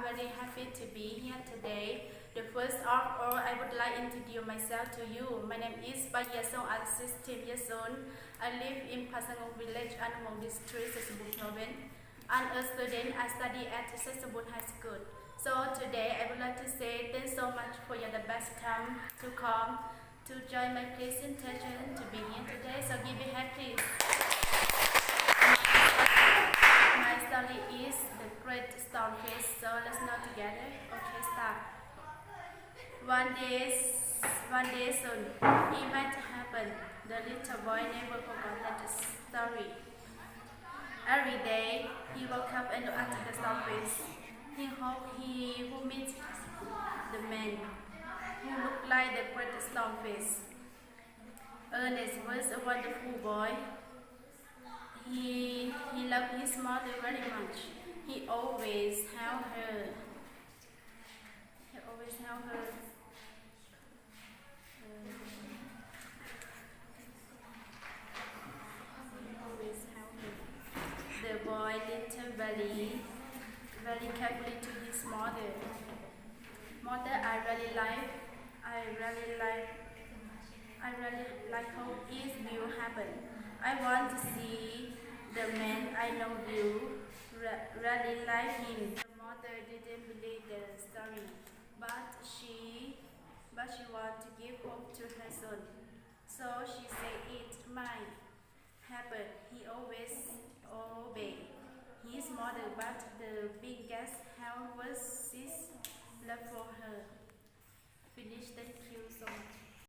very happy to be here today. The first of all, I would like to introduce myself to you. My name is Bayasong, I'm 16 years old. I live in Pasangong village, Anmong district, Sesubun province. And a student, I study at Sesubun High School. So today, I would like to say thanks so much for your the best time to come to join my presentation to be here today. So give me a hand, please. My story is the Great Stoneface. So let's know together. Okay, start. One day soon, it might happen. The little boy never forgot that story. Every day, he woke up and looked at the stoneface. He hoped he would meet the man who looked like the Great Stoneface. Ernest was a wonderful boy. He loved his mother very much. He always held her. He always held her. The boy listened very carefully to his mother. Mother, I really like how it will happen. I want to see the man I know you really like him. The mother didn't believe the story, but she wanted to give hope to her son. So she said it might happen. He always obeyed his mother, but the biggest help was his love for her. Finish. Thank you so much.